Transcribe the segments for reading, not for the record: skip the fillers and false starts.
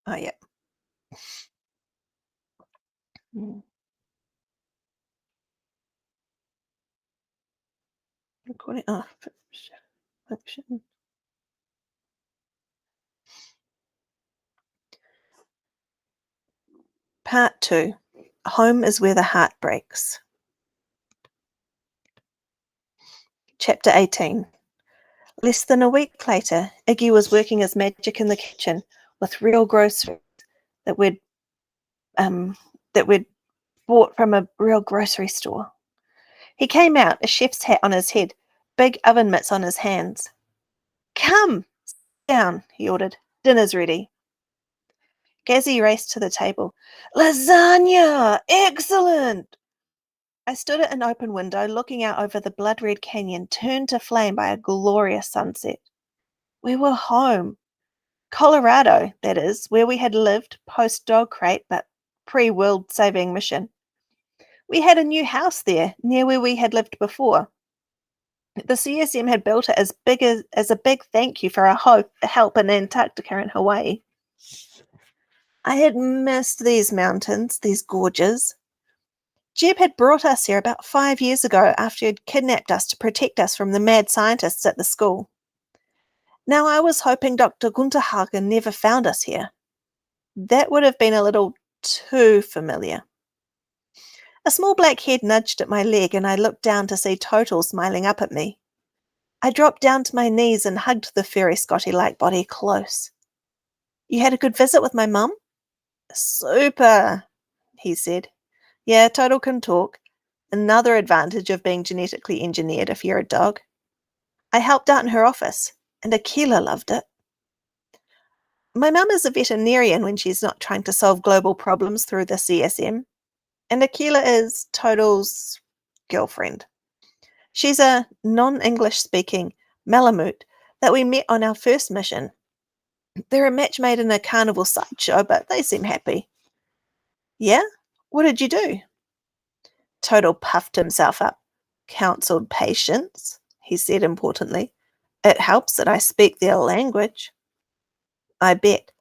Oh, yeah. Mm. Recording. Oh, function. Part 2. Home is where the heart breaks. Chapter 18. Less than a week later, Iggy was working his magic in the kitchen with real groceries that we'd um, that we'd bought from a real grocery store. He came out, a chef's hat on his head, big oven mitts on his hands. "Come down," he ordered. "Dinner's ready." Gazzy raced to the table. "Lasagna! Excellent!" I stood at an open window looking out over the blood-red canyon turned to flame by a glorious sunset. We were home. Colorado, that is, where we had lived post-dog crate but pre-world saving mission. We had a new house there, near where we had lived before. The CSM had built it as a big thank you for our help in Antarctica and Hawaii. I had missed these mountains, these gorges. Jeb had brought us here about 5 years ago after he had kidnapped us to protect us from the mad scientists at the school. Now I was hoping Dr. Gunterhagen never found us here. That would have been a little too familiar. A small black head nudged at my leg and I looked down to see Total smiling up at me. I dropped down to my knees and hugged the furry Scotty-like body close. "You had a good visit with my mum?" "Super," he said. "Yeah, Total can talk. Another advantage of being genetically engineered if you're a dog. I helped out in her office, and Akila loved it. My mum is a veterinarian when she's not trying to solve global problems through the CSM, and Akila is Total's girlfriend. She's a non-English speaking Malamute that we met on our first mission. They're a match made in a carnival sideshow, but they seem happy." "Yeah? What did you do?" Total puffed himself up. "Counseled patients," he said importantly. "It helps that I speak their language." "I bet.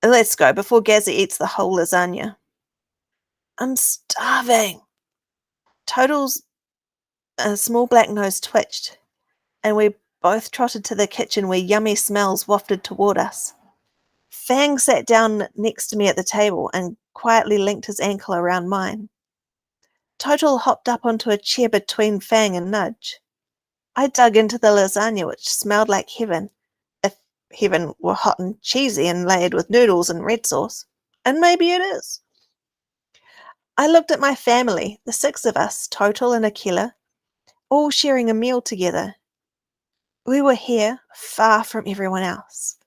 Let's go before Gazzy eats the whole lasagna." "I'm starving." Total's small black nose twitched, and we both trotted to the kitchen where yummy smells wafted toward us. Fang sat down next to me at the table and quietly linked his ankle around mine. Total hopped up onto a chair between Fang and Nudge. I dug into the lasagna, which smelled like heaven, if heaven were hot and cheesy and layered with noodles and red sauce. And maybe it is. I looked at my family, the 6 of us, Total and Akila, all sharing a meal together. We were here, far from everyone else.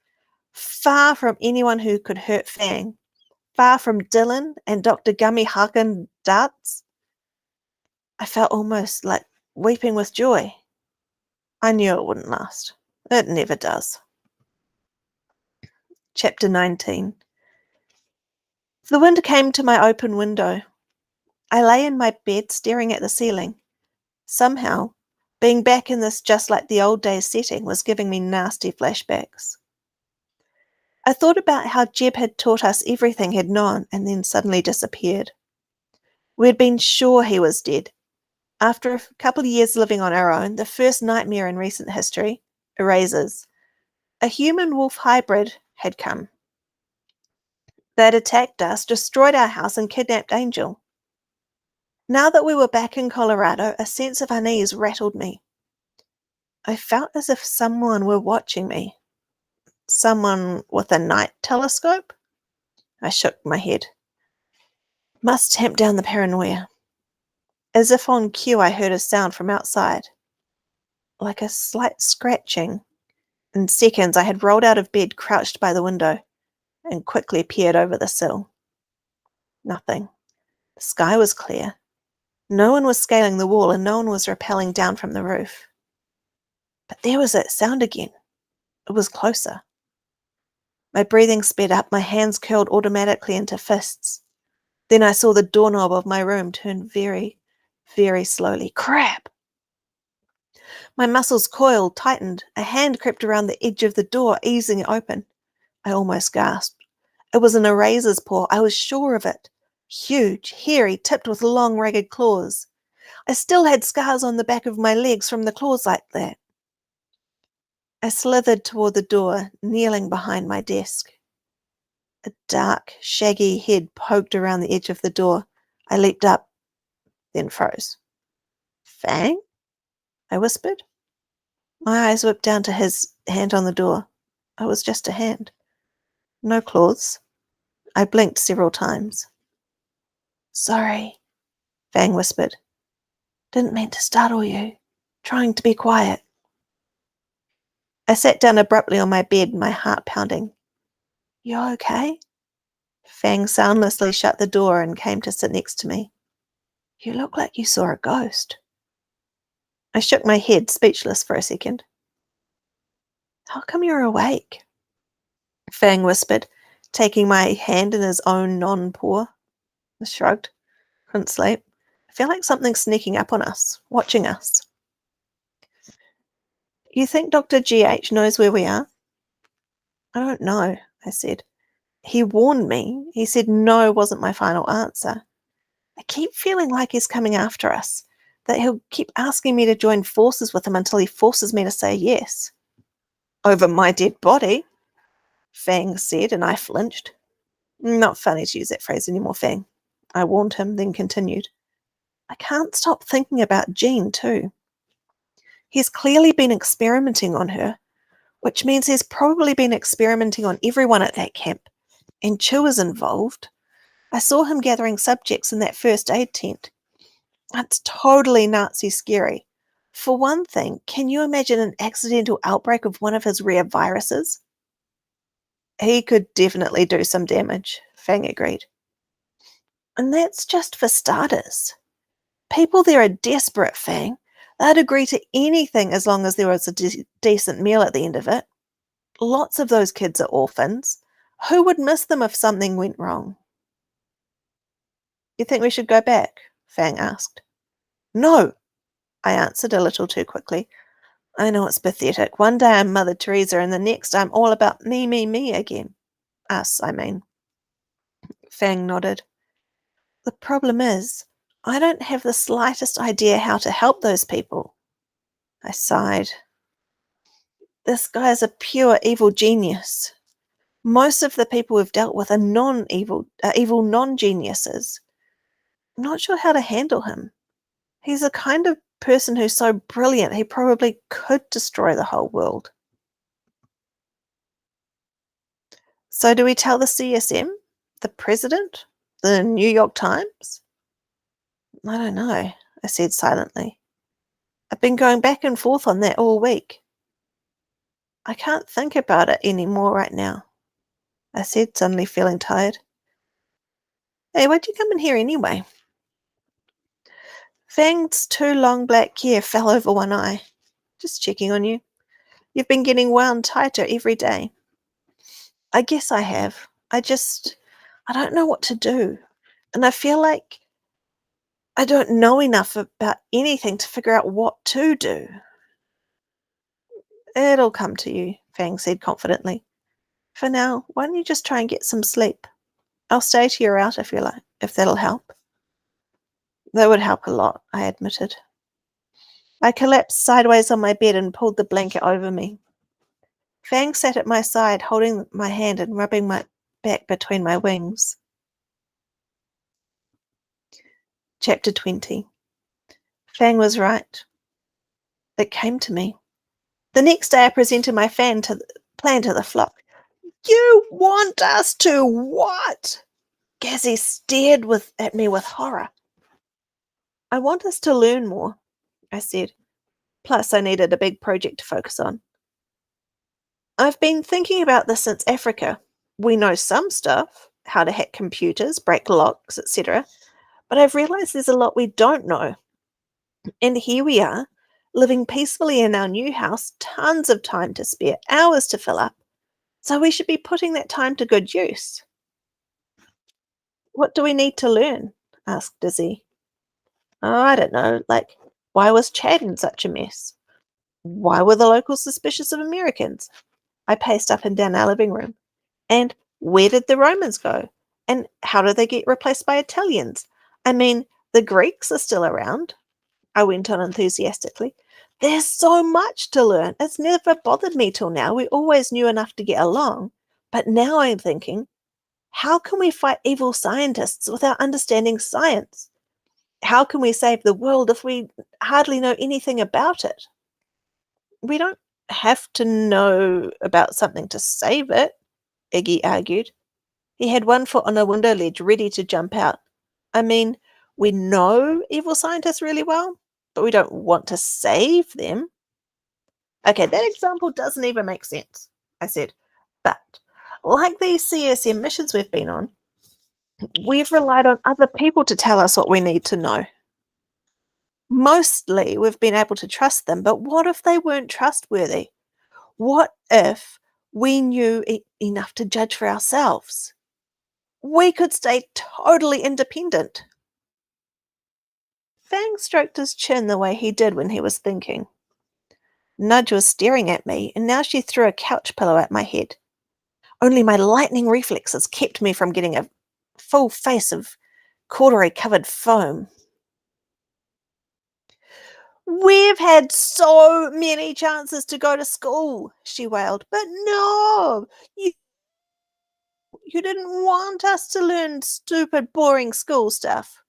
Far from anyone who could hurt Fang. Far from Dylan and Dr. Gummy Hagen Darts. I felt almost like weeping with joy. I knew it wouldn't last. It never does. Chapter 19. The wind came to my open window. I lay in my bed staring at the ceiling. Somehow, being back in this just like the old days setting was giving me nasty flashbacks. I thought about how Jeb had taught us everything he'd known and then suddenly disappeared. We'd been sure he was dead. After a couple of years living on our own, the first nightmare in recent history, erasers, a human-wolf hybrid had come. They'd attacked us, destroyed our house, and kidnapped Angel. Now that we were back in Colorado, a sense of unease rattled me. I felt as if someone were watching me. Someone with a night telescope? I shook my head. Must tamp down the paranoia. As if on cue, I heard a sound from outside. Like a slight scratching. In seconds, I had rolled out of bed, crouched by the window, and quickly peered over the sill. Nothing. The sky was clear. No one was scaling the wall, and no one was rappelling down from the roof. But there was that sound again. It was closer. My breathing sped up, my hands curled automatically into fists. Then I saw the doorknob of my room turn very, very slowly. Crap! My muscles coiled, tightened. A hand crept around the edge of the door, easing it open. I almost gasped. It was an eraser's paw. I was sure of it. Huge, hairy, tipped with long, ragged claws. I still had scars on the back of my legs from the claws like that. I slithered toward the door, kneeling behind my desk. A dark, shaggy head poked around the edge of the door. I leaped up, then froze. Fang? I whispered. My eyes whipped down to his hand on the door. It was just a hand. No claws. I blinked several times. Sorry, Fang whispered. Didn't mean to startle you. Trying to be quiet. I sat down abruptly on my bed, my heart pounding. You okay? Fang soundlessly shut the door and came to sit next to me. You look like you saw a ghost. I shook my head, speechless for a second. How come you're awake? Fang whispered, taking my hand in his own non-paw. I shrugged. Couldn't sleep. I feel like something's sneaking up on us, watching us. You think Dr. GH knows where we are? I don't know, I said. He warned me. He said no wasn't my final answer. I keep feeling like he's coming after us, that he'll keep asking me to join forces with him until he forces me to say yes. Over my dead body, Fang said, and I flinched. Not funny to use that phrase anymore, Fang. I warned him, then continued. I can't stop thinking about Jean, too. He's clearly been experimenting on her, which means he's probably been experimenting on everyone at that camp. And Chu is involved. I saw him gathering subjects in that first aid tent. It's totally Nazi scary. For one thing, can you imagine an accidental outbreak of one of his rare viruses? He could definitely do some damage, Fang agreed. And that's just for starters. People there are desperate, Fang. They'd agree to anything as long as there was a decent meal at the end of it. Lots of those kids are orphans. Who would miss them if something went wrong? You think we should go back? Fang asked. No, I answered a little too quickly. I know it's pathetic. One day I'm Mother Teresa and the next I'm all about me, me, me again. Us, I mean. Fang nodded. The problem is, I don't have the slightest idea how to help those people. I sighed. This guy is a pure evil genius. Most of the people we've dealt with are evil non-geniuses. I'm not sure how to handle him. He's the kind of person who's so brilliant he probably could destroy the whole world. So do we tell the CSM? The president? The New York Times? I don't know, I said silently. I've been going back and forth on that all week. I can't think about it anymore right now, I said, suddenly feeling tired. Hey, why'd you come in here anyway? Fang's two long black hair fell over one eye. Just checking on you. You've been getting wound tighter every day. I guess I have. I don't know what to do. And I feel like I don't know enough about anything to figure out what to do. It'll come to you, Fang said confidently. For now, why don't you just try and get some sleep? I'll stay till you're out if you like, if that'll help. That would help a lot, I admitted. I collapsed sideways on my bed and pulled the blanket over me. Fang sat at my side, holding my hand and rubbing my back between my wings. Chapter 20. Fang was right. It came to me. The next day I presented my plan to the flock. You want us to what? Gazzy stared at me with horror. I want us to learn more, I said. Plus, I needed a big project to focus on. I've been thinking about this since Africa. We know some stuff, how to hack computers, break locks, etc. But I've realized there's a lot we don't know. And here we are, living peacefully in our new house, tons of time to spare, hours to fill up. So we should be putting that time to good use. What do we need to learn? Asked Dizzy. Oh, I don't know, like, why was Chad in such a mess? Why were the locals suspicious of Americans? I paced up and down our living room. And where did the Romans go? And how did they get replaced by Italians? I mean, the Greeks are still around, I went on enthusiastically. There's so much to learn. It's never bothered me till now. We always knew enough to get along. But now I'm thinking, how can we fight evil scientists without understanding science? How can we save the world if we hardly know anything about it? We don't have to know about something to save it, Iggy argued. He had one foot on a window ledge, ready to jump out. I mean, we know evil scientists really well, but we don't want to save them. Okay, that example doesn't even make sense, I said. But like these CSM missions we've been on, we've relied on other people to tell us what we need to know. Mostly we've been able to trust them, but what if they weren't trustworthy? What if we knew enough to judge for ourselves? We could stay totally independent. Fang stroked his chin the way he did when he was thinking. Nudge was staring at me, and now she threw a couch pillow at my head. Only my lightning reflexes kept me from getting a full face of cautery-covered foam. We've had so many chances to go to school, she wailed. But no, you didn't want us to learn stupid, boring school stuff.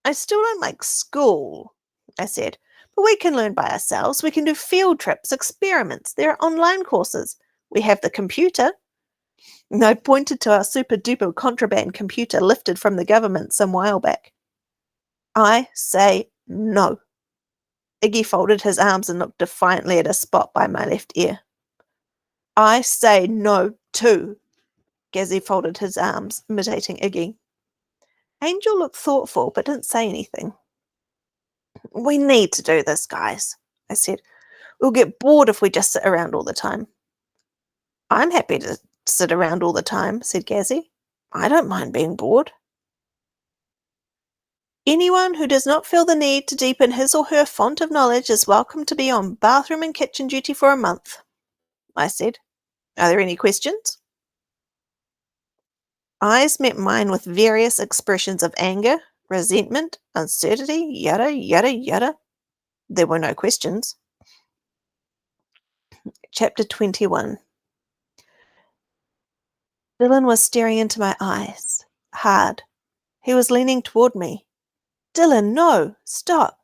I still don't like school, I said. But we can learn by ourselves. We can do field trips, experiments. There are online courses. We have the computer. And I pointed to our super-duper contraband computer lifted from the government some while back. I say no. Iggy folded his arms and looked defiantly at a spot by my left ear. I say no too. Gazzy folded his arms, imitating Iggy. Angel looked thoughtful, but didn't say anything. We need to do this, guys, I said. We'll get bored if we just sit around all the time. I'm happy to sit around all the time, said Gazzy. I don't mind being bored. Anyone who does not feel the need to deepen his or her font of knowledge is welcome to be on bathroom and kitchen duty for a month, I said. Are there any questions? Eyes met mine with various expressions of anger, resentment, uncertainty, yada, yada, yada. There were no questions. Chapter 21. Dylan was staring into my eyes, hard. He was leaning toward me. Dylan, no, stop.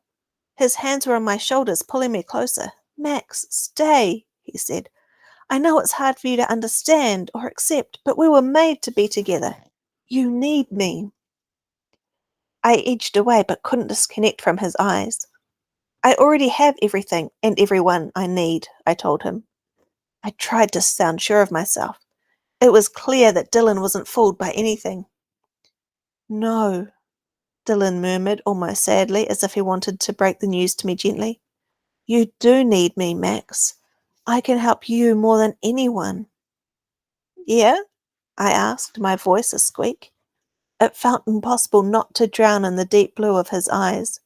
His hands were on my shoulders, pulling me closer. Max, stay, he said. I know it's hard for you to understand or accept, but we were made to be together. You need me. I edged away, but couldn't disconnect from his eyes. I already have everything and everyone I need, I told him. I tried to sound sure of myself. It was clear that Dylan wasn't fooled by anything. No, Dylan murmured almost sadly, as if he wanted to break the news to me gently. You do need me, Max. I can help you more than anyone. Yeah? I asked, my voice a squeak. It felt impossible not to drown in the deep blue of his eyes.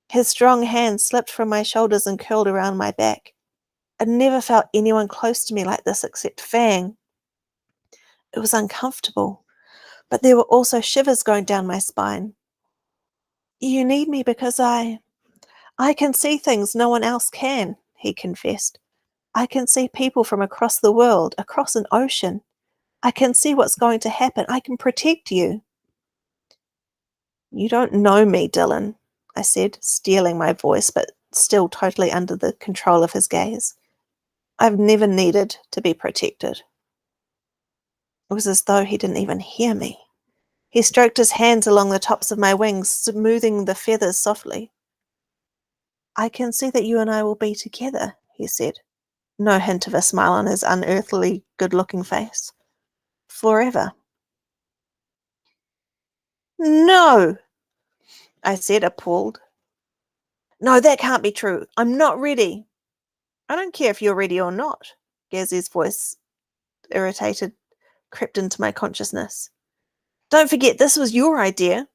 His strong hand slipped from my shoulders and curled around my back. I'd never felt anyone close to me like this except Fang. It was uncomfortable, but there were also shivers going down my spine. You need me because I can see things no one else can, he confessed. I can see people from across the world, across an ocean. I can see what's going to happen. I can protect you. You don't know me, Dylan, I said, stealing my voice, but still totally under the control of his gaze. I've never needed to be protected. It was as though he didn't even hear me. He stroked his hands along the tops of my wings, smoothing the feathers softly. I can see that you and I will be together, he said, no hint of a smile on his unearthly, good-looking face. Forever. No, I said, appalled. No, that can't be true. I'm not ready. I don't care if you're ready or not. Gazzy's voice, irritated, crept into my consciousness. Don't forget, this was your idea.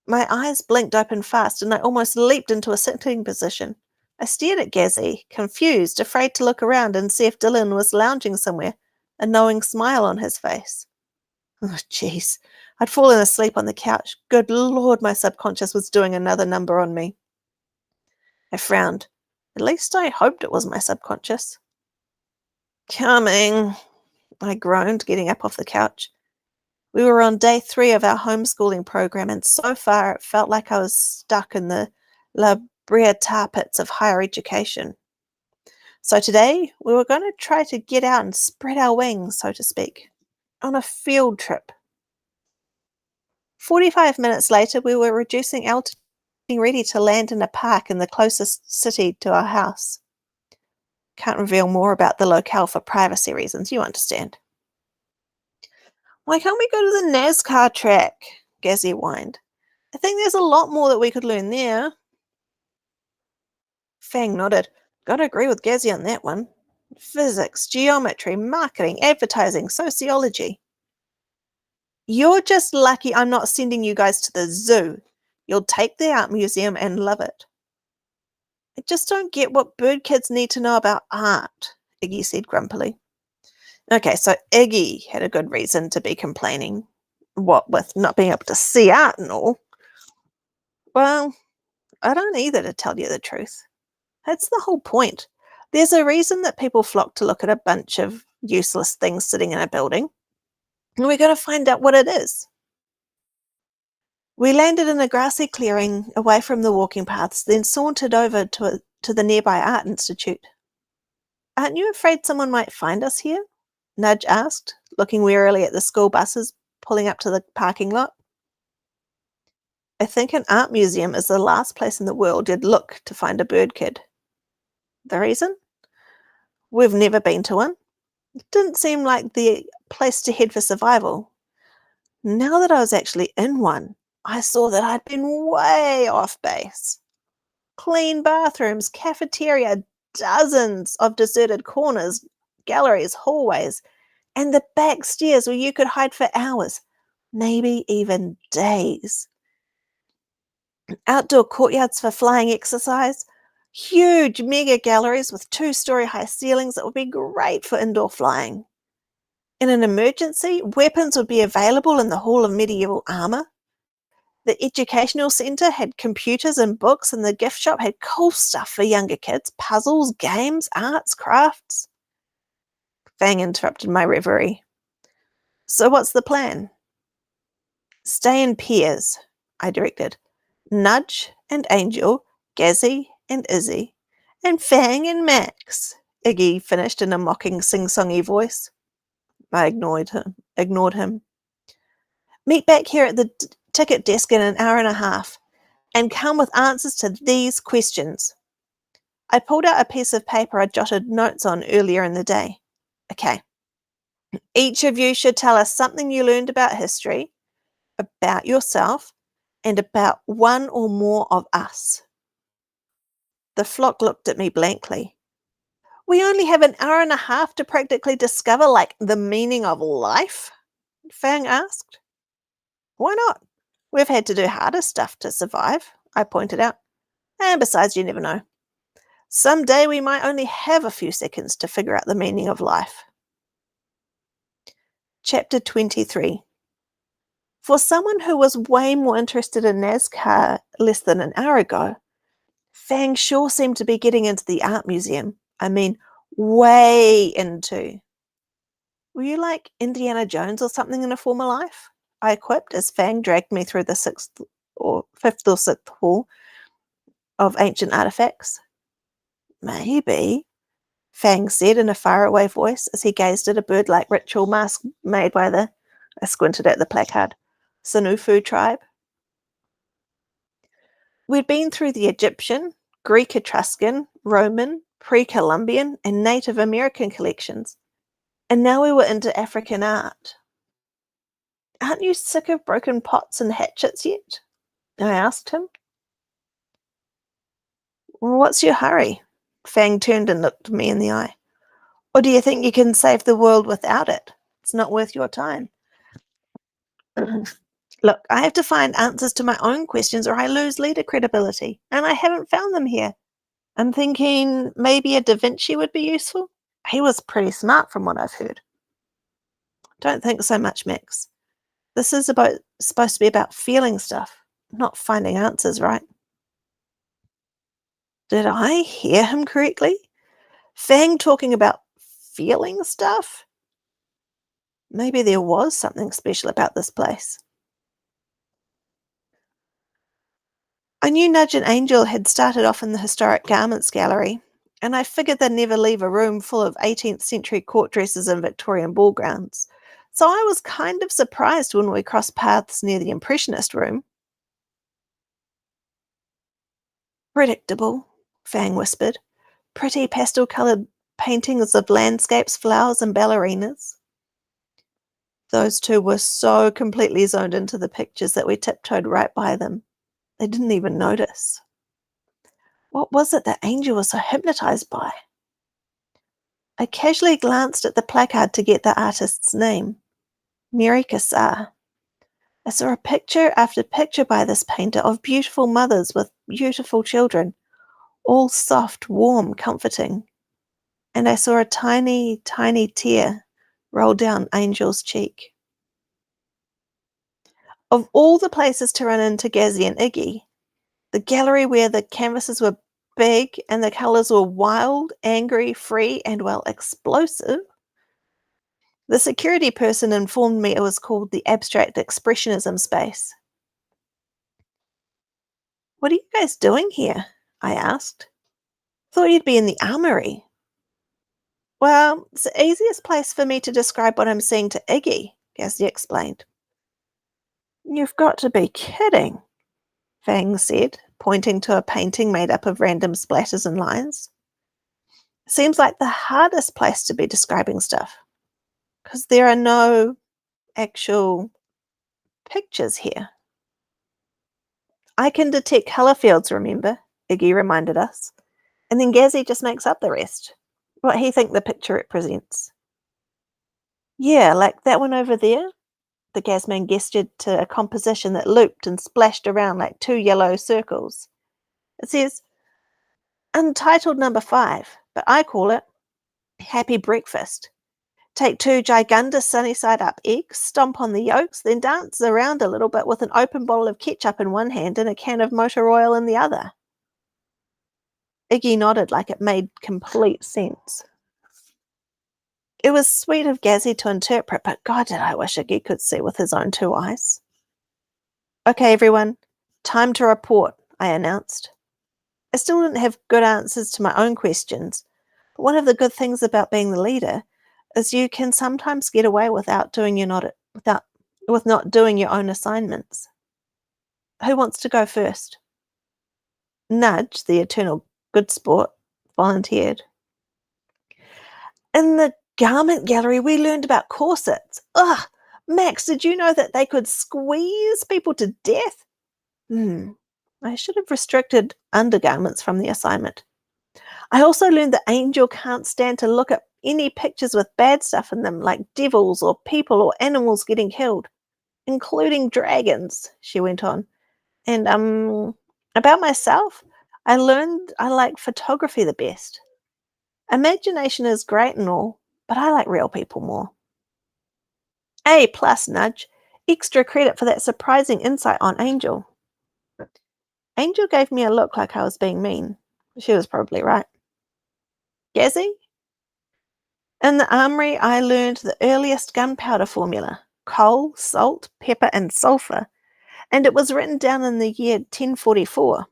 My eyes blinked open fast, and I almost leaped into a sitting position. I stared at Gazzy, confused, afraid to look around and see if Dylan was lounging somewhere, a knowing smile on his face. Oh, jeez. I'd fallen asleep on the couch. Good Lord, my subconscious was doing another number on me. I frowned. At least I hoped it was my subconscious. Coming, I groaned, getting up off the couch. We were on day 3 of our homeschooling program, and so far it felt like I was stuck in the La Brea tar pits of higher education. So today, we were going to try to get out and spread our wings, so to speak, on a field trip. 45 minutes later, we were reducing altitude, getting ready to land in a park in the closest city to our house. Can't reveal more about the locale for privacy reasons, you understand. Why can't we go to the NASCAR track? Gazzy whined. I think there's a lot more that we could learn there. Fang nodded. Gotta agree with Gazzy on that one. Physics, geometry, marketing, advertising, sociology. You're just lucky I'm not sending you guys to the zoo. You'll take the art museum and love it. I just don't get what bird kids need to know about art, Iggy said grumpily. Okay, so Iggy had a good reason to be complaining. What with not being able to see art and all? Well, I don't either, to tell you the truth. That's the whole point. There's a reason that people flock to look at a bunch of useless things sitting in a building. And we're going to find out what it is. We landed in a grassy clearing away from the walking paths, then sauntered over to the nearby art institute. Aren't you afraid someone might find us here? Nudge asked, looking wearily at the school buses pulling up to the parking lot. I think an art museum is the last place in the world you'd look to find a bird kid. The reason? We've never been to one. It didn't seem like the place to head for survival. Now that I was actually in one, I saw that I'd been way off base. Clean bathrooms, cafeteria, dozens of deserted corners, galleries, hallways, and the back stairs where you could hide for hours, maybe even days. Outdoor courtyards for flying exercise, huge mega galleries with 2-story high ceilings that would be great for indoor flying. In an emergency, weapons would be available in the Hall of Medieval Armour. The educational centre had computers and books, and the gift shop had cool stuff for younger kids, puzzles, games, arts, crafts. Fang interrupted my reverie. So what's the plan? Stay in pairs, I directed. Nudge and Angel, Gazzy and Izzy, and Fang and Max, Iggy finished in a mocking sing-songy voice. I ignored him. Meet back here at the ticket desk in an hour and a half, and come with answers to these questions. I pulled out a piece of paper I jotted notes on earlier in the day. Okay. Each of you should tell us something you learned about history, about yourself, and about one or more of us. The flock looked at me blankly. We only have an hour and a half to practically discover, the meaning of life? Fang asked. Why not? We've had to do harder stuff to survive, I pointed out. And besides, you never know. Someday we might only have a few seconds to figure out the meaning of life. Chapter 23. For someone who was way more interested in NASCAR less than an hour ago, Fang sure seemed to be getting into the art museum. I mean, way into. Were you like Indiana Jones or something in a former life? I quipped as Fang dragged me through the fifth or sixth hall of ancient artifacts. Maybe, Fang said in a faraway voice as he gazed at a bird-like ritual mask made by I squinted at the placard, Sinufu tribe. We'd been through the Egyptian, Greek Etruscan, Roman, pre-Columbian, and Native American collections, and now we were into African art. Aren't you sick of broken pots and hatchets yet? I asked him. What's your hurry? Fang turned and looked me in the eye. Or do you think you can save the world without it? It's not worth your time. Look, I have to find answers to my own questions or I lose leader credibility, and I haven't found them here. I'm thinking maybe a Da Vinci would be useful. He was pretty smart from what I've heard. Don't think so much, Max. This is supposed to be about feeling stuff, not finding answers, right? Did I hear him correctly? Fang talking about feeling stuff? Maybe there was something special about this place. I knew Nudge and Angel had started off in the historic garments gallery, and I figured they'd never leave a room full of 18th century court dresses and Victorian ball gowns. So I was kind of surprised when we crossed paths near the Impressionist room. Predictable, Fang whispered. Pretty pastel coloured paintings of landscapes, flowers, and ballerinas. Those two were so completely zoned into the pictures that we tiptoed right by them. They didn't even notice. What was it that Angel was so hypnotized by? I casually glanced at the placard to get the artist's name. Mary Cassar. I saw a picture after picture by this painter of beautiful mothers with beautiful children, all soft, warm, comforting. And I saw a tiny, tiny tear roll down Angel's cheek. Of all the places to run into Gazzy and Iggy, the gallery where the canvases were big and the colours were wild, angry, free, and, well, explosive. The security person informed me it was called the Abstract Expressionism Space. What are you guys doing here? I asked. Thought you'd be in the armory. Well, it's the easiest place for me to describe what I'm seeing to Iggy, Gazzy explained. You've got to be kidding, Fang said, pointing to a painting made up of random splatters and lines. Seems like the hardest place to be describing stuff, because there are no actual pictures here. I can detect colour fields, remember? Iggy reminded us. And then Gazzy just makes up the rest. What he think the picture represents. Yeah, like that one over there. The Gazman gestured to a composition that looped and splashed around like two yellow circles. It says, Untitled number 5, but I call it Happy Breakfast. Take 2 gigundous sunny side up eggs, stomp on the yolks, then dance around a little bit with an open bottle of ketchup in one hand and a can of motor oil in the other. Iggy nodded like it made complete sense. It was sweet of Gazzy to interpret, but God, did I wish Iggy could see with his own 2 eyes. Okay, everyone, time to report, I announced. I still didn't have good answers to my own questions, but one of the good things about being the leader is you can sometimes get away with not doing your own assignments. Who wants to go first? Nudge, the eternal good sport, volunteered. In the garment gallery, we learned about corsets. Ugh! Max, did you know that they could squeeze people to death? I should have restricted undergarments from the assignment. I also learned that Angel can't stand to look at any pictures with bad stuff in them, like devils or people or animals getting killed, including dragons, she went on. And about myself, I learned I like photography the best. Imagination is great and all, but I like real people more. A plus, Nudge. Extra credit for that surprising insight on Angel. Angel gave me a look like I was being mean. She was probably right. Gazzy? In the armory, I learned the earliest gunpowder formula: coal, salt, pepper, and sulphur, and it was written down in the year 1044.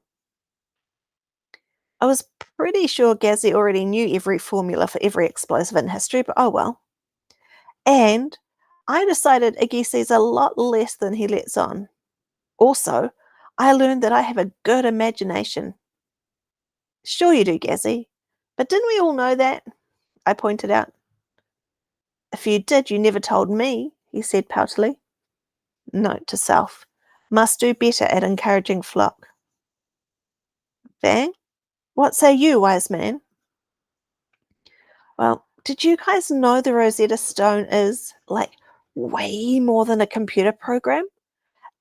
I was pretty sure Gazzy already knew every formula for every explosive in history, but oh well. And I decided Iggy sees a lot less than he lets on. Also, I learned that I have a good imagination. Sure you do, Gazzy. But didn't we all know that? I pointed out. If you did, you never told me, he said poutily. Note to self. Must do better at encouraging flock. Fang? What say you, wise man? Well, did you guys know the Rosetta Stone is, like, way more than a computer program?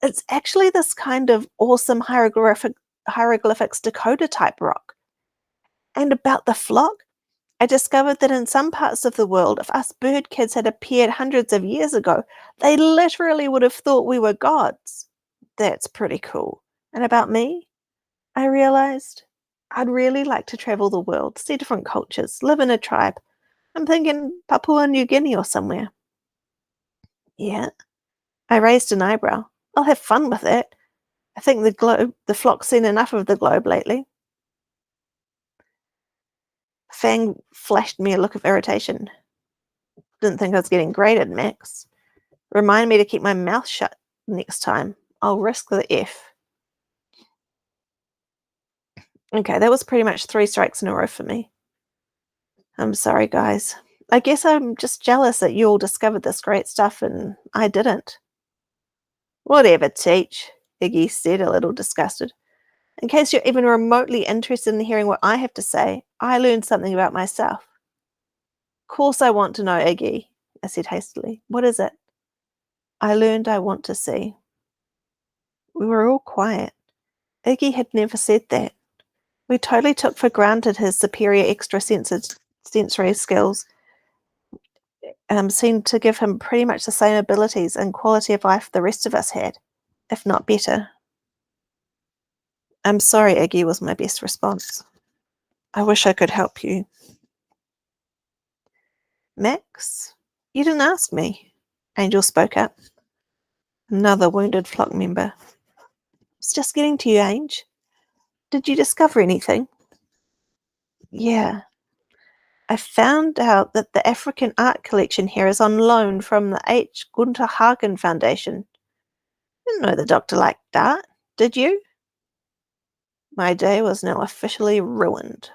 It's actually this kind of awesome hieroglyphics decoder type rock. And about the flock, I discovered that in some parts of the world, if us bird kids had appeared hundreds of years ago, they literally would have thought we were gods. That's pretty cool. And about me, I realized I'd really like to travel the world, see different cultures, live in a tribe. I'm thinking Papua New Guinea or somewhere. Yeah, I raised an eyebrow. I'll have fun with it. I think the flock's seen enough of the globe lately. Fang flashed me a look of irritation. Didn't think I was getting graded, Max. Remind me to keep my mouth shut next time. I'll risk the F. Okay, that was pretty much 3 strikes in a row for me. I'm sorry, guys. I guess I'm just jealous that you all discovered this great stuff and I didn't. Whatever, Teach, Iggy said, a little disgusted. In case you're even remotely interested in hearing what I have to say, I learned something about myself. Of course I want to know, Iggy, I said hastily. What is it? I learned I want to see. We were all quiet. Iggy had never said that. We totally took for granted his superior extrasensory skills seemed to give him pretty much the same abilities and quality of life the rest of us had, if not better. I'm sorry, Iggy, was my best response. I wish I could help you. Max, you didn't ask me. Angel spoke up. Another wounded flock member. It's just getting to you, Ange. Did you discover anything? Yeah. I found out that the African art collection here is on loan from the H. Gunter Hagen Foundation. Didn't know the doctor liked art, did you? My day was now officially ruined.